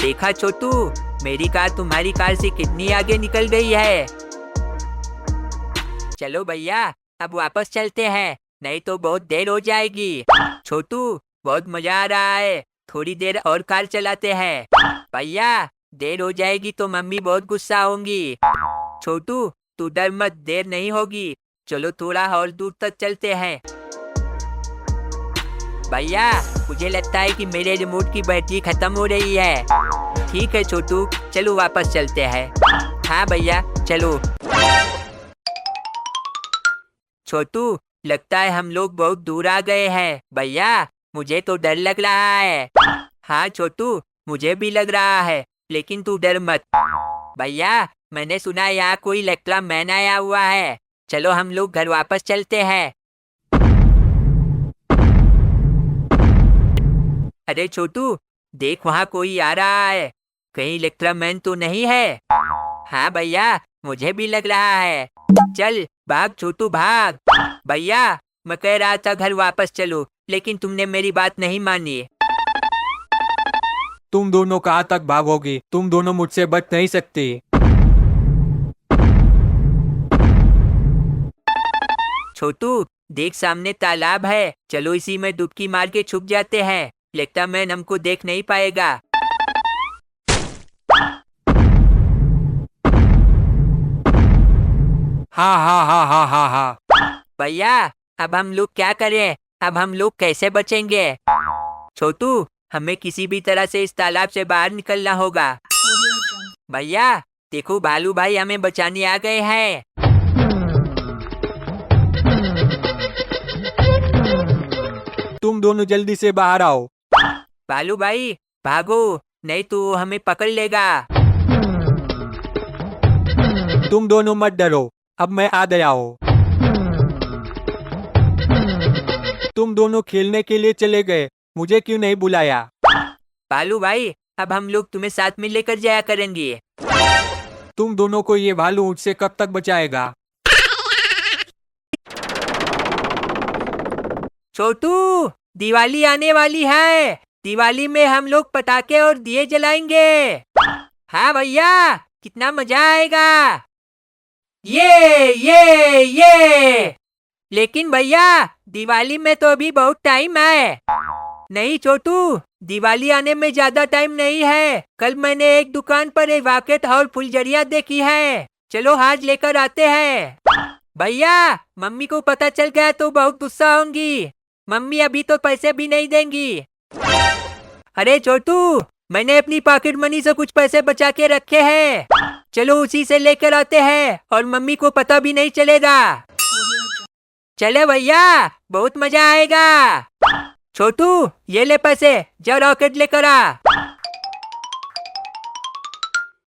देखा छोटू, मेरी कार तुम्हारी कार से कितनी आगे निकल गई है। चलो भैया, अब वापस चलते हैं, नहीं तो बहुत देर हो जाएगी। छोटू, बहुत मजा आ रहा है, थोड़ी देर और कार चलाते हैं। भैया, देर हो जाएगी तो मम्मी बहुत गुस्सा होंगी। छोटू, तू डर मत, देर नहीं होगी। चलो थोड़ा और दूर तक चलते हैं। भैया, मुझे लगता है कि मेरे रिमोट की बैटरी खत्म हो रही है। ठीक है छोटू, चलो वापस चलते हैं। हाँ भैया, चलो। छोटू, लगता है हम लोग बहुत दूर आ गए हैं। भैया, मुझे तो डर लग रहा है। हाँ छोटू, मुझे भी लग रहा है, लेकिन तू डर मत। भैया, मैंने सुना है यहाँ कोई इलेक्ट्रा मैन आया हुआ है। चलो हम लोग घर वापस चलते हैं। अरे छोटू, देख वहाँ कोई आ रहा है। कहीं इलेक्ट्रा मैन तो नहीं है? हाँ भैया, मुझे भी लग रहा है। चल भाग छोटू, भाग। भैया, मैं कह रहा था घर वापस चलो, लेकिन तुमने मेरी बात नहीं मानी। तुम दोनों कहाँ तक भागोगे? तुम दोनों मुझसे बच नहीं सकते। छोटू, देख सामने तालाब है, चलो इसी में डुबकी मार के छुप जाते हैं। इलेक्ट्रा मैन हमको देख नहीं पाएगा। हाँ हाँ हाँ हाँ हाँ हाँ। भैया, अब हम लोग क्या करें? अब हम लोग कैसे बचेंगे? छोटू, हमें किसी भी तरह से इस तालाब से बाहर निकलना होगा। भैया, देखो भालू भाई हमें बचाने आ गए हैं। तुम दोनों जल्दी से बाहर आओ। भालू भाई, भागो, नहीं तो हमें पकड़ लेगा। तुम दोनों मत डरो, अब मैं आ गया हूँ। तुम दोनों खेलने के लिए चले गए, मुझे क्यों नहीं बुलाया? भालू भाई, अब हम लोग तुम्हें साथ में लेकर जाया करेंगे। तुम दोनों को ये भालू मुझसे कब तक बचाएगा? छोटू, दिवाली आने वाली है। दिवाली में हम लोग पटाखे और दिए जलाएंगे। हाँ भैया, कितना मजा आएगा। ये। लेकिन भैया, दिवाली में तो अभी बहुत टाइम है। नहीं छोटू, दिवाली आने में ज्यादा टाइम नहीं है। कल मैंने एक दुकान पर एक रॉकेट और फुलझड़ियाँ देखी है। चलो आज लेकर आते हैं। भैया, मम्मी को पता चल गया तो बहुत गुस्सा होंगी। मम्मी अभी तो पैसे भी नहीं देंगी। अरे छोटू, मैंने अपनी पॉकेट मनी से कुछ पैसे बचा के रखे हैं। चलो उसी से लेकर आते हैं और मम्मी को पता भी नहीं चलेगा। चले भैया, बहुत मजा आएगा। छोटू, ये ले पैसे, जा रॉकेट लेकर आ।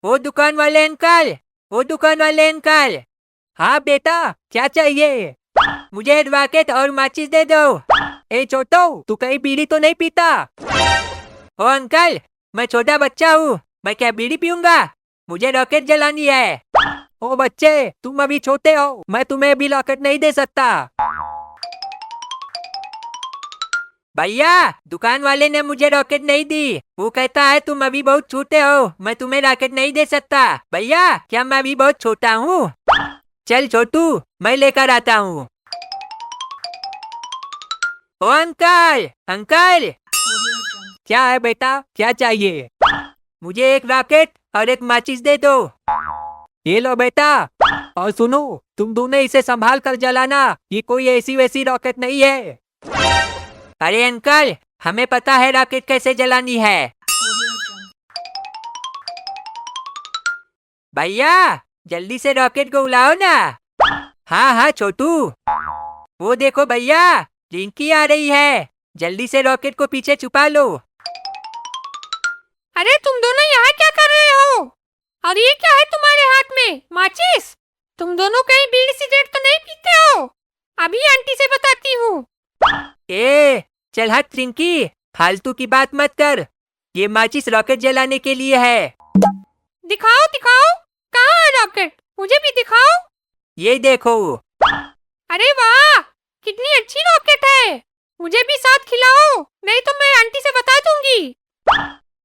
वो दुकान वाले अंकल, वो दुकान वाले अंकल। हाँ बेटा, क्या चाहिए? मुझे रॉकेट और माचिस दे दो। ए छोटू, तू कहीं बीड़ी तो नहीं पीता? ओ अंकल, मैं छोटा बच्चा हूँ, मैं क्या बीड़ी पीऊंगा? मुझे रॉकेट जलानी है। ओ बच्चे, तुम अभी छोटे हो, मैं तुम्हें अभी रॉकेट नहीं दे सकता। भैया, दुकान वाले ने मुझे रॉकेट नहीं दी। वो कहता है तुम अभी बहुत छोटे हो, मैं तुम्हें रॉकेट नहीं दे सकता। भैया, क्या मैं अभी बहुत छोटा हूँ? चल छोटू, मैं लेकर आता हूँ। ओ अंकल, अंकल। क्या है बेटा, क्या चाहिए? मुझे एक रॉकेट और एक माचिस दे दो। ये लो बेटा, और सुनो, तुम दोनों इसे संभाल कर जलाना, ये कोई ऐसी वैसी रॉकेट नहीं है। अरे अंकल, हमें पता है रॉकेट कैसे जलानी है। भैया, जल्दी से रॉकेट को उड़ाओ ना। हाँ हाँ छोटू। वो देखो भैया, रिंकी आ रही है, जल्दी से रॉकेट को पीछे छुपा लो। अरे तुम दोनों यहाँ क्या कर रहे हो? और ये क्या है तुम्हारे हाथ में? माचिस? तुम दोनों कहीं बीड़ी सिगरेट तो नहीं पीते हो? अभी आंटी से बताती हूँ। ए, चल हट रिंकी, फालतू की बात मत कर। ये माचिस रॉकेट जलाने के लिए है। दिखाओ दिखाओ, कहाँ है रॉकेट? मुझे भी दिखाओ। ये देखो। अरे वाह, कितनी अच्छी रॉकेट है। मुझे भी साथ खिलाओ, नहीं तो मैं आंटी से बता दूंगी।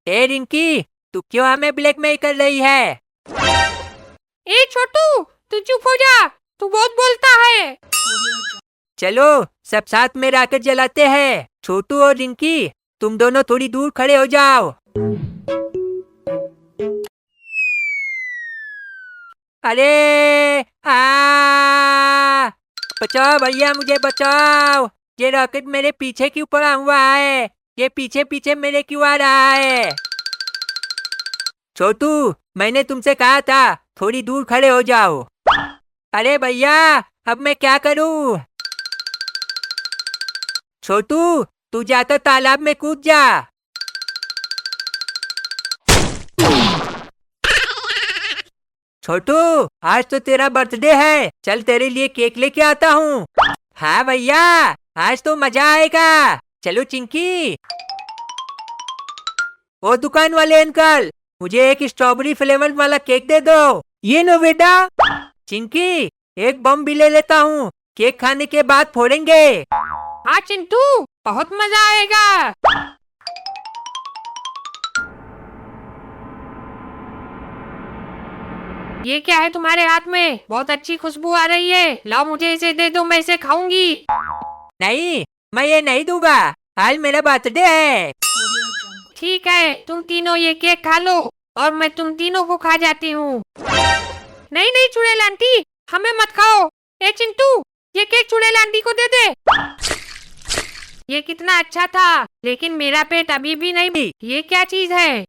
ए रिंकी, तू क्यों हमें ब्लैकमेल कर रही है? ए छोटू, तू चुप हो जा, तू बहुत बोलता है। चलो सब साथ में रॉकेट जलाते हैं। छोटू और रिंकी, तुम दोनों थोड़ी दूर खड़े हो जाओ। अरे आ बचाओ भैया, मुझे बचाओ। ये रॉकेट मेरे पीछे क्यों पड़ा हुआ है? ये पीछे पीछे मेरे क्यों आ रहा है? छोटू, मैंने तुमसे कहा था थोड़ी दूर खड़े हो जाओ। अरे भैया, अब मैं क्या करूं? छोटू, तू जाकर तालाब में कूद जा। छोटू, आज तो तेरा बर्थडे है, चल तेरे लिए केक लेके आता हूँ। हाँ भैया, आज तो मजा आएगा। चलो चिंकी। ओ दुकान वाले अंकल, मुझे एक स्ट्रॉबेरी फ्लेवर वाला केक दे दो। ये नो बेटा। चिंकी, एक बम भी ले लेता हूँ, केक खाने के बाद फोड़ेंगे। हाँ चिंटू, बहुत मजा आएगा। ये क्या है तुम्हारे हाथ में? बहुत अच्छी खुशबू आ रही है, लाओ मुझे इसे दे दो, मैं इसे खाऊंगी। नहीं, मैं ये नहीं दूंगा, आज मेरा बर्थडे है। ठीक है, तुम तीनों ये केक खा लो और मैं तुम तीनों को खा जाती हूँ। नहीं नहीं चुड़ैल आंटी, हमें मत खाओ। ए चिंटू, ये केक चुड़ैल आंटी को दे दे। ये कितना अच्छा था, लेकिन मेरा पेट अभी भी नहीं। ये क्या चीज है?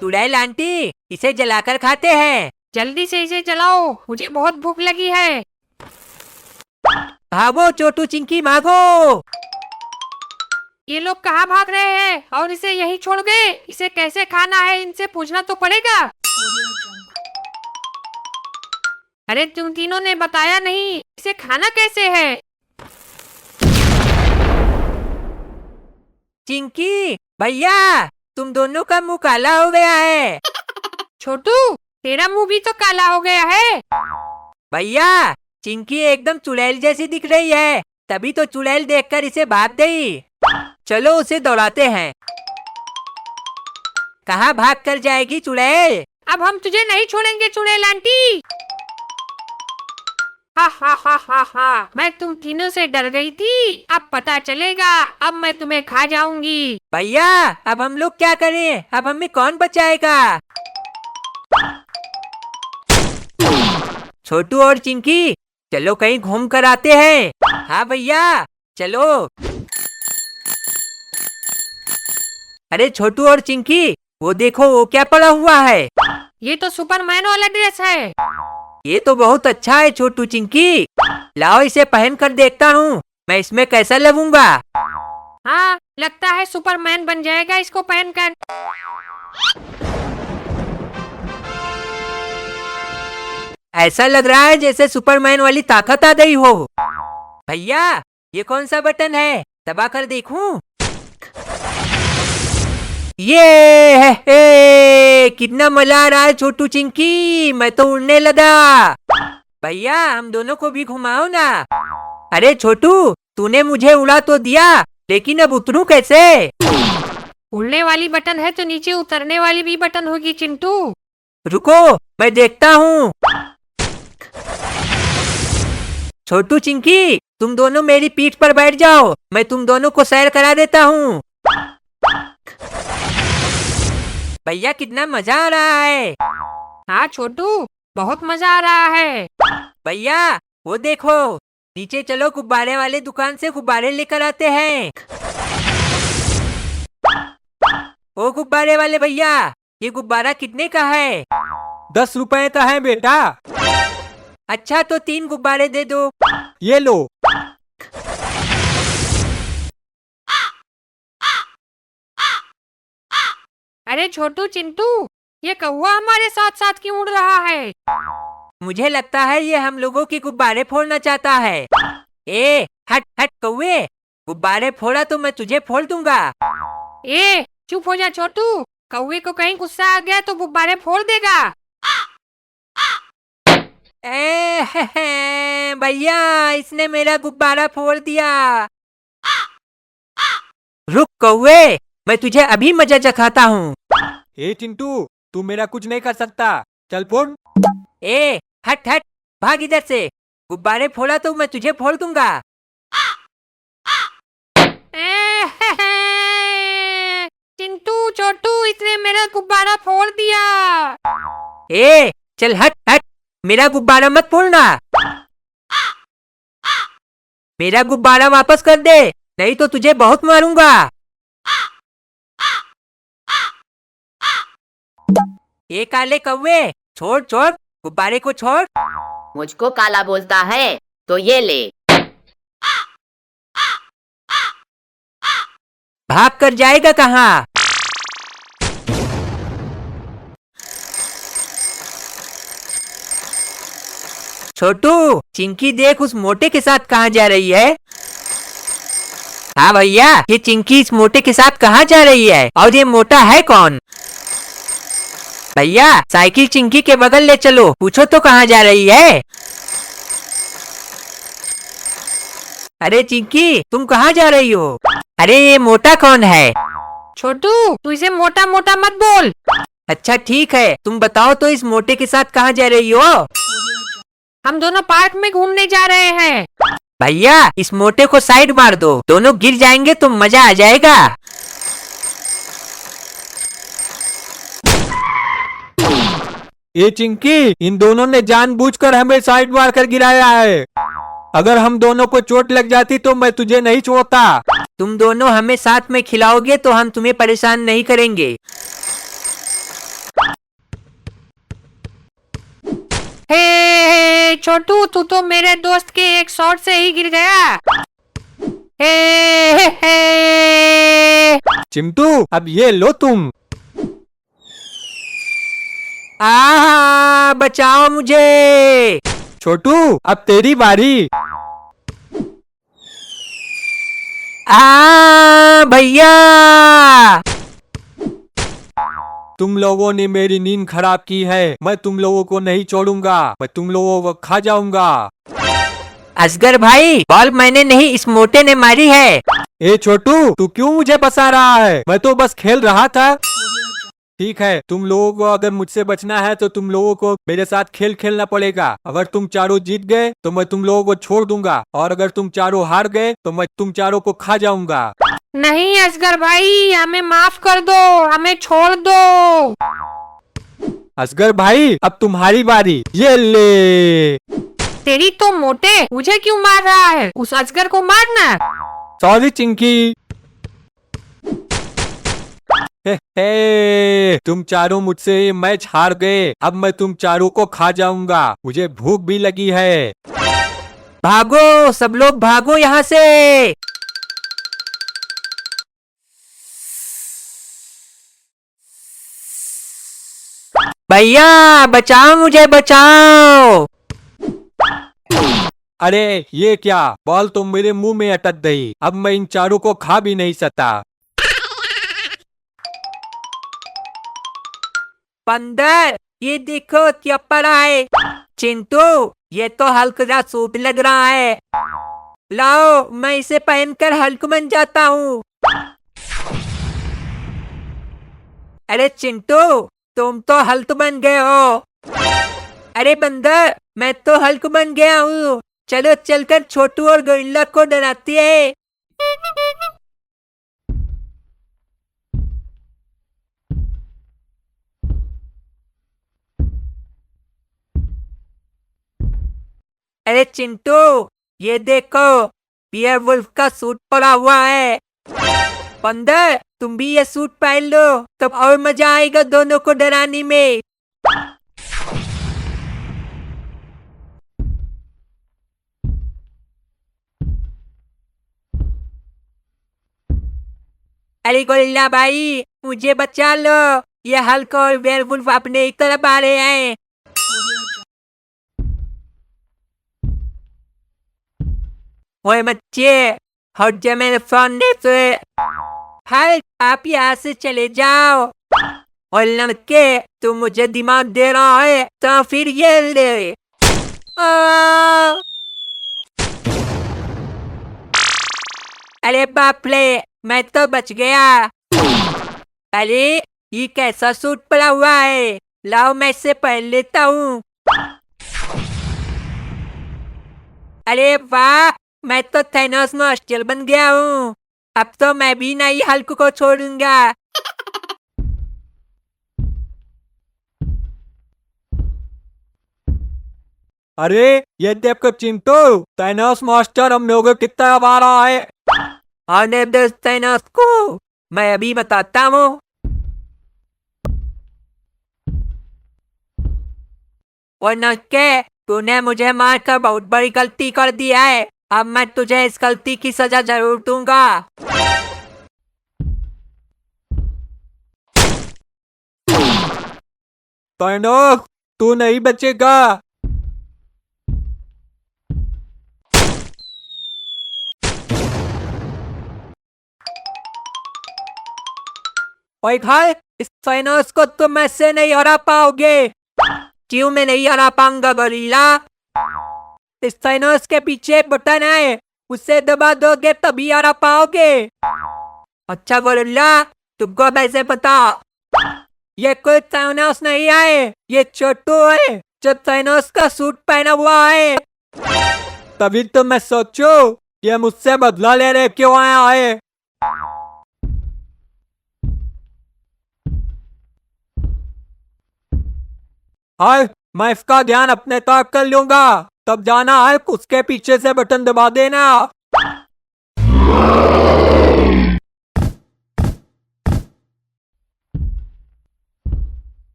चुड़ैल आंटी, इसे जलाकर खाते हैं। जल्दी से इसे जलाओ, मुझे बहुत भूख लगी है। भागो छोटू चिंकी, भागो। ये लोग कहाँ भाग रहे हैं और इसे यहीं छोड़ गए? इसे कैसे खाना है, इनसे पूछना तो पड़ेगा। अरे तुम तीनों ने बताया नहीं, इसे खाना कैसे है? चिंकी, भैया, तुम दोनों का मुंह काला हो गया है। छोटू, तेरा मुंह भी तो काला हो गया है। भैया, चिंकी एकदम चुड़ैल जैसी दिख रही है, तभी तो चुड़ैल देखकर इसे भाग गई। चलो उसे दौड़ाते हैं। कहाँ भाग कर जाएगी चुड़ैल? अब हम तुझे नहीं छोड़ेंगे चुड़ैल आंटी। हा हा हा हा हा, मैं तुम तीनों से डर गई थी, अब पता चलेगा, अब मैं तुम्हें खा जाऊंगी। भैया, अब हम लोग क्या करें? अब हमें कौन बचाएगा? छोटू और चिंकी, चलो कहीं घूम कर आते हैं। हाँ भैया, चलो। अरे छोटू और चिंकी, वो देखो, वो क्या पड़ा हुआ है? ये तो सुपरमैन वाला ड्रेस है। ये तो बहुत अच्छा है छोटू चिंकी, लाओ इसे पहन कर देखता हूँ, मैं इसमें कैसा लगूंगा। हाँ, लगता है सुपरमैन बन जाएगा इसको पहनकर। ऐसा लग रहा है जैसे सुपरमैन वाली ताकत आ गई हो। भैया, ये कौन सा बटन है, दबा कर देखूं? ये है, कितना मजा आ रहा है छोटू चिंकी, मैं तो उड़ने लगा। भैया, हम दोनों को भी घुमाओ ना। अरे छोटू, तूने मुझे उड़ा तो दिया, लेकिन अब उतरूं कैसे? उड़ने वाली बटन है तो नीचे उतरने वाली भी बटन होगी चिंटू। रुको, मैं देखता हूँ। छोटू चिंकी, तुम दोनों मेरी पीठ पर बैठ जाओ, मैं तुम दोनों को सैर करा देता हूँ। भैया, कितना मजा आ रहा है। हाँ छोटू, बहुत मजा आ रहा है। भैया, वो देखो, नीचे चलो, गुब्बारे वाले दुकान से गुब्बारे लेकर आते हैं। ओ गुब्बारे वाले भैया, ये गुब्बारा कितने का है? 10 रुपए का है बेटा। अच्छा, तो 3 गुब्बारे दे दो। ये लो। अरे छोटू चिंटू, ये कौवा हमारे साथ साथ क्यों उड़ रहा है? मुझे लगता है ये हम लोगों की गुब्बारे फोड़ना चाहता है। ए, हट हट कौवे, गुब्बारे फोड़ा तो मैं तुझे फोड़ दूंगा। ए, चुप हो जा छोटू, कौवे को कहीं गुस्सा आ गया तो गुब्बारे फोड़ देगा। भैया, इसने मेरा गुब्बारा फोड़ दिया। रुक कौवे, मैं तुझे अभी मजा चखाता हूँ। ए चिंटू, तू मेरा कुछ नहीं कर सकता। चल फोड़। ए हट हट, भाग इधर से। गुब्बारे फोड़ा तो मैं तुझे फोड़ दूंगा। चिंटू छोटू इसने मेरा गुब्बारा फोड़ दिया। ए चल हट हट, मेरा गुब्बारा मत फोड़ना। मेरा गुब्बारा वापस कर दे, नहीं तो तुझे बहुत मारूंगा। ए काले कौवे, छोड़ छोड़, गुब्बारे को छोड़। मुझको काला बोलता है तो ये ले। भाग कर जाएगा कहाँ? छोटू, चिंकी देख उस मोटे के साथ कहाँ जा रही है। हाँ भैया, ये चिंकी इस मोटे के साथ कहाँ जा रही है, और ये मोटा है कौन? भैया साइकिल चिंकी के बगल ले चलो, पूछो तो कहाँ जा रही है। अरे चिंकी, तुम कहाँ जा रही हो? अरे ये मोटा कौन है? छोटू तू इसे मोटा मोटा मत बोल। अच्छा ठीक है, तुम बताओ तो इस मोटे के साथ कहाँ जा रही हो? हम दोनों पार्क में घूमने जा रहे हैं। भैया इस मोटे को साइड मार दो, दोनों गिर जाएंगे तो मजा आ जाएगा। ए चिंकी, इन दोनों ने जानबूझकर हमें साइड मार कर गिराया है। अगर हम दोनों को चोट लग जाती तो मैं तुझे नहीं छोड़ता। तुम दोनों हमें साथ में खिलाओगे तो हम तुम्हें परेशान नहीं करेंगे। हे छोटू, तू तो मेरे दोस्त के एक शॉट से ही गिर गया। हे चिंटू, अब ये लो तुम। बचाओ मुझे। छोटू, अब तेरी बारी। भैया, तुम लोगों ने मेरी नींद खराब की है। मैं तुम लोगों को नहीं छोड़ूंगा, मैं तुम लोगों को खा जाऊंगा। असगर भाई, बॉल मैंने नहीं, इस मोटे ने मारी है। ए छोटू, तू क्यों मुझे फंसा रहा है? मैं तो बस खेल रहा था। ठीक है, तुम लोगों को अगर मुझसे बचना है तो तुम लोगों को मेरे साथ खेल खेलना पड़ेगा। अगर तुम चारों जीत गए तो मैं तुम लोगों को छोड़ दूंगा, और अगर तुम चारों हार गए तो मैं तुम चारों को खा जाऊंगा। नहीं असगर भाई, हमें माफ कर दो, हमें छोड़ दो। असगर भाई, अब तुम्हारी बारी। ये ले। तेरी तो मोटे, मुझे क्यों मार रहा है? उस असगर को मारना। सॉरी चिंकी। हे, तुम चारों मुझसे ये मैच हार गए। अब मैं तुम चारों को खा जाऊंगा। मुझे भूख भी लगी है। भागो सब लोग, भागो यहाँ से। भैया बचाओ मुझे, बचाओ। अरे ये क्या, बॉल तो मेरे मुंह में अटक गई। अब मैं इन चारों को खा भी नहीं सकता। बंदर, ये देखो क्या पड़ा है। चिंटू, ये तो हल्क का सूट लग रहा है। लाओ, मैं इसे पहनकर हल्क बन जाता हूँ। अरे चिंटू, तुम तो हल्क बन गए हो। अरे बंदर, मैं तो हल्क बन गया हूँ। चलो चलकर छोटू और गोरिल्ला को डराते हैं। अरे चिंटू, ये देखो, बियर वुल्फ का सूट पड़ा हुआ है। बंदर, तुम भी ये सूट पहन लो, तब और मजा आएगा दोनों को डराने में। अरे गोरिल्ला भाई, मुझे बचा लो, ये हल्क और बेयरवुल्फ अपने एक तरफ आ रहे हैं। ओए बच्चे, हट जा मेरे सामने से। हल्क, आप यहाँ से चले जाओ। और लड़के, तुम मुझे दिमाग दे रहा है तो फिर ये ले। अरे बाप रे, मैं तो बच गया। अरे ये कैसा सूट पड़ा हुआ है? लाओ मैं इसे पहन लेता हूँ। अरे वाह, मैं तो थैनोस मास्टर बन गया हूँ। अब तो मैं भी नहीं हल्क को छोड़ूंगा। अरे ये देख कर चिंटू, थैनोस मास्टर हम लोगों को कितना मारा है। आने दे थैनोस को, मैं अभी बताता हूँ। वरना क्या, तूने मुझे मारकर बहुत बड़ी गलती कर दिया है। अब मैं तुझे इस गलती की सजा जरूर दूंगा। थैनोस, तू नहीं बचेगा। ओए भाई, इस थैनोस को तुम ऐसे नहीं हरा पाओगे। क्यों मैं नहीं हरा पाऊंगा गोरिल्ला? इस थैनोस के पीछे एक बटन है, उसे दबा दोगे तभी हरा पाओगे। अच्छा गोरिल्ला, तुमको अब ऐसे पता, ये कोई थैनोस नहीं है, ये छोटू है जो थैनोस का सूट पहना हुआ है। तभी तो मैं सोचू ये मुझसे बदला ले रहे क्यों आया है। हाय, मैं इसका ध्यान अपने तरफ कर लूंगा। तब जाना है उसके पीछे से बटन दबा देना।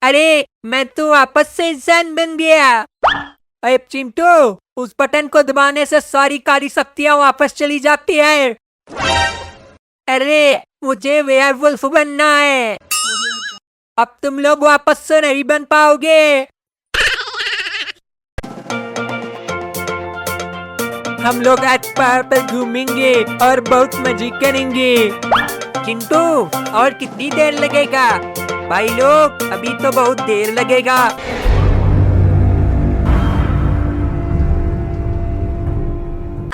अरे मैं तो वापस से इंसान बन गया। अरे चिंटू, उस बटन को दबाने से सारी कारी शक्तियां वापस चली जाती है। अरे मुझे वेयरवुल्फ बनना है। अब तुम लोग वापस से नहीं बन पाओगे। हम लोग आज पहाड़ पर घूमेंगे और बहुत मजे करेंगे। चिंटू, और कितनी देर लगेगा? भाई लोग, अभी तो बहुत देर लगेगा।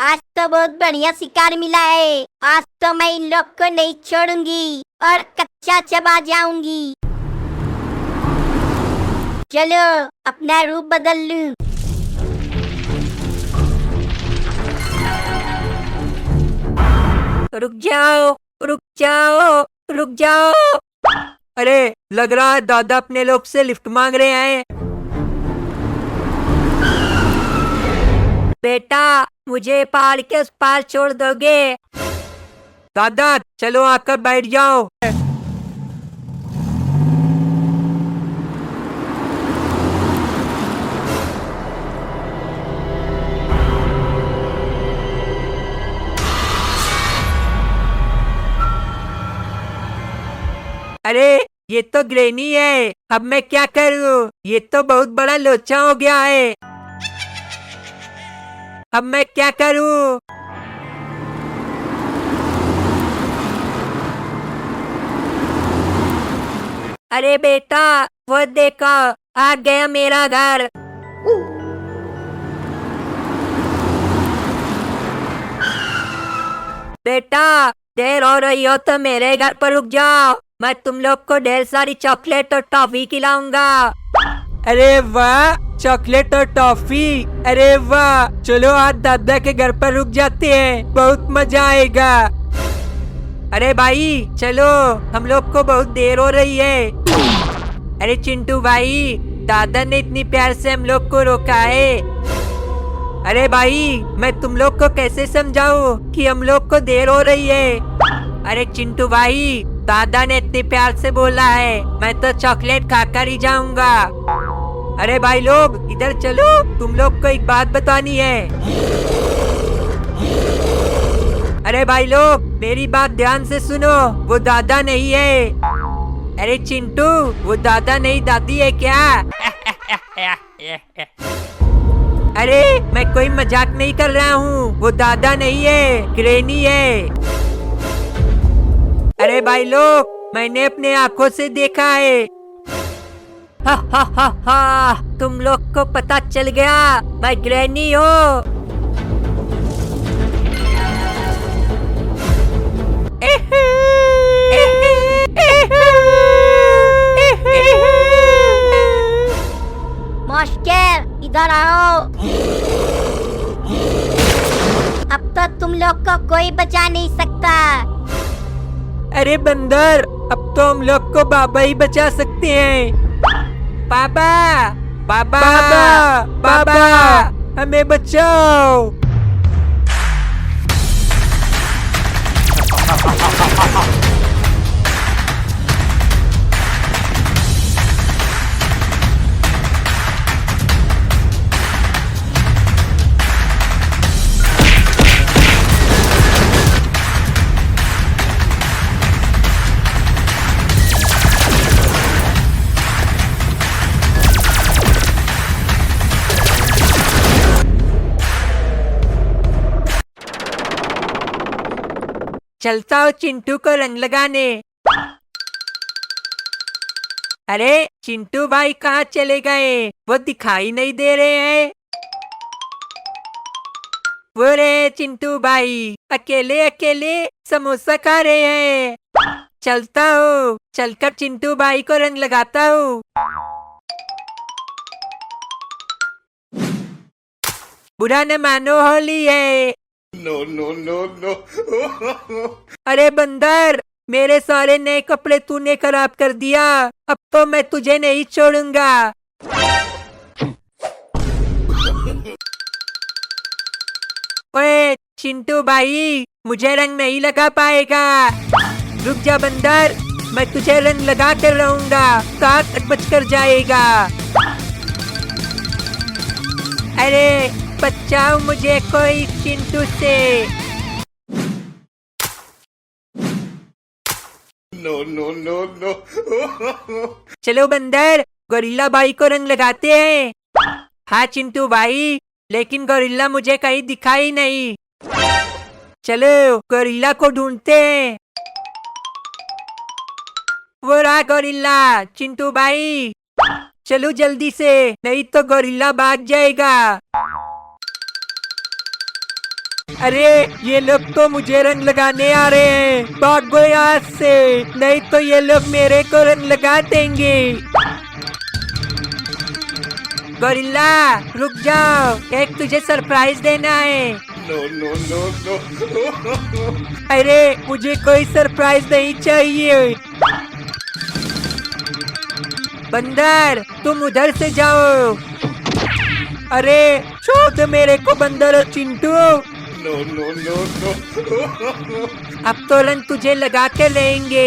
आज तो बहुत बढ़िया शिकार मिला है। आज तो मैं इन लोग को नहीं छोड़ूंगी और कच्चा चबा जाऊंगी। चलो अपना रूप बदल लूं। रुक जाओ, रुक जाओ, रुक जाओ। अरे लग रहा है दादा अपने लोग से लिफ्ट मांग रहे हैं। बेटा, मुझे पहाड़ के उस पार छोड़ दोगे? दादा चलो आकर बैठ जाओ। अरे ये तो ग्रेनी है, अब मैं क्या करूं? ये तो बहुत बड़ा लोचा हो गया है। अब मैं क्या करूं? अरे बेटा, वो देखो, आ गया मेरा घर। बेटा, देर हो रही हो तो मेरे घर पर रुक जाओ। मैं तुम लोग को ढेर सारी चॉकलेट और टॉफी खिलाऊंगा। अरे वाह, चॉकलेट और टॉफी! अरे वाह, चलो आज दादा के घर पर रुक जाते हैं, बहुत मजा आएगा। अरे भाई चलो, हम लोग को बहुत देर हो रही है। अरे चिंटू भाई, दादा ने इतनी प्यार से हम लोग को रोका है। अरे भाई, मैं तुम लोग को कैसे समझाऊं कि हम लोग को देर हो रही है? अरे चिंटू भाई, दादा ने इतने प्यार से बोला है, मैं तो चॉकलेट खाकर ही जाऊंगा। अरे भाई लोग, इधर चलो, तुम लोग को एक बात बतानी है। अरे भाई लोग, मेरी बात ध्यान से सुनो, वो दादा नहीं है। अरे चिंटू, वो दादा नहीं दादी है क्या? अरे मैं कोई मजाक नहीं कर रहा हूँ, वो दादा नहीं है, ग्रेनी है। अरे भाई लोग, मैंने अपने आंखों से देखा है। हा हा हा हा, तुम लोग को पता चल गया, मैं ग्रैनी हूँ। को कोई बचा नहीं सकता। अरे बंदर, अब तो हम लोग को बाबा ही बचा सकते हैं। बाबा, बाबा, बाबा, हमें बचाओ। चलता हूँ चिंटू को रंग लगाने। अरे चिंटू भाई कहाँ चले गए? वो दिखाई नहीं दे रहे हैं। वो रे चिंटू भाई, अकेले अकेले समोसा खा रहे हैं। चलता हूँ, चलकर चिंटू भाई को रंग लगाता हूँ। बुरा न मानो, होली है। No, no, no, no. अरे बंदर, मेरे सारे नए कपड़े तूने खराब कर दिया। अब तो मैं तुझे नहीं छोड़ूंगा। ओए चिंटू भाई, मुझे रंग नहीं लगा पाएगा। रुक जा बंदर, मैं तुझे रंग लगा कर रहूंगा। 7 बज कर जाएगा। अरे बचाओ मुझे कोई चिंटू से। No, no, no, no. चलो बंदर, गोरिल्ला भाई को रंग लगाते हैं। हाँ चिंटू भाई, लेकिन गोरिल्ला मुझे कहीं दिखाई नहीं। चलो गोरिल्ला को ढूंढते हैं। वो रहा गोरिल्ला। चिंटू भाई चलो जल्दी से, नहीं तो गोरिल्ला भाग जाएगा। अरे ये लोग तो मुझे रंग लगाने आ रहे हैं। भागो यहाँ से, नहीं तो ये लोग मेरे को रंग लगा देंगे। गोरिल्ला रुक जाओ, एक तुझे सरप्राइज देना है। No, no, no, no. अरे मुझे कोई सरप्राइज नहीं चाहिए। बंदर तुम उधर से जाओ। अरे छोड़ दो मेरे को बंदर और Chintu. No, no, no, no. अब तो रंग तुझे लगा के लेंगे।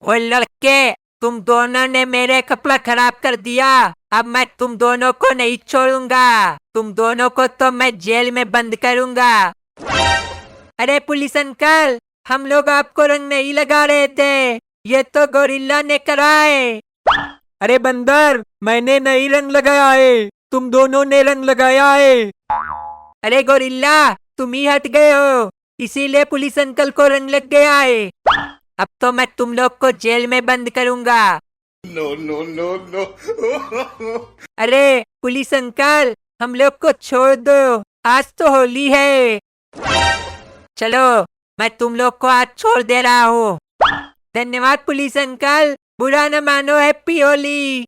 ओ लड़के, तुम दोनों ने मेरे कपड़ा खराब कर दिया। अब मैं तुम दोनों को नहीं छोड़ूंगा। तुम दोनों को तो मैं जेल में बंद करूंगा। अरे पुलिस अंकल, हम लोग आपको रंग नहीं लगा रहे थे, ये तो गोरिल्ला ने करा है। अरे बंदर, मैंने नहीं रंग लगाया है, तुम दोनों ने रंग लगाया है। अरे गोरिल्ला, तुम ही हट गए हो, इसीलिए पुलिस अंकल को रंग लग गया है। अब तो मैं तुम लोग को जेल में बंद करूंगा। No, no, no, no. अरे पुलिस अंकल, हम लोग को छोड़ दो, आज तो होली है। चलो मैं तुम लोग को आज छोड़ दे रहा हूँ। धन्यवाद पुलिस अंकल, बुरा न मानो, हैप्पी होली।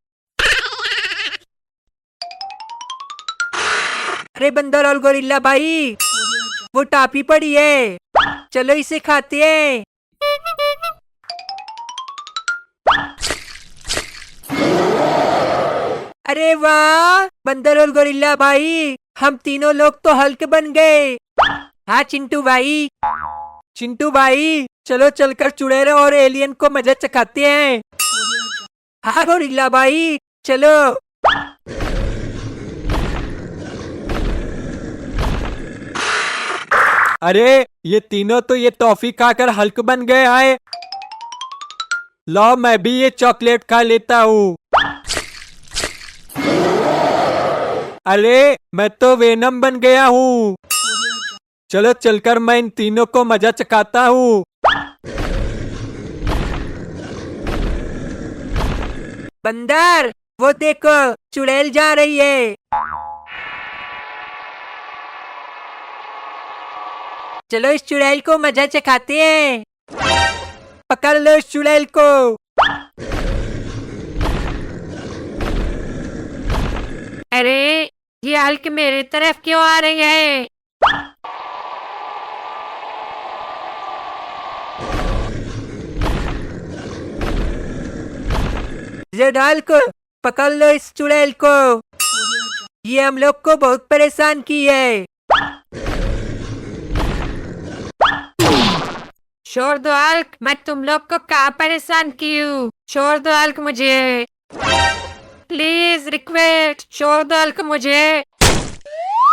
अरे बंदर और गोरिल्ला भाई, वो टापी पड़ी है, चलो इसे खाते हैं। अरे वाह बंदर और गोरिल्ला भाई, हम तीनों लोग तो हल्क बन गए। हाँ चिंटू भाई। चिंटू भाई चलो चलकर चुड़ैल और एलियन को मजा चखाते हैं। हाँ गोरिल्ला भाई चलो। अरे ये तीनों तो ये टॉफी खाकर हल्क बन गए हैं। लो मैं भी ये चॉकलेट खा लेता हूँ। अरे मैं तो वेनम बन गया हूँ। चलो चलकर मैं इन तीनों को मजा चखाता हूँ। बंदर वो देखो, चुड़ैल जा रही है। चलो इस चुड़ैल को मजा चखाते हैं। पकड़ लो इस चुड़ैल को। अरे ये हल्क मेरी तरफ क्यों आ रही है? जेड हल्क, पकड़ लो इस चुड़ैल को। ये हम लोग को बहुत परेशान की है। छोड़ दो हल्क, मैं तुम लोग को कहाँ परेशान की हूँ? छोड़ दो हल्क मुझे, प्लीज रिक्वेस्ट, छोड़ दो हल्क मुझे।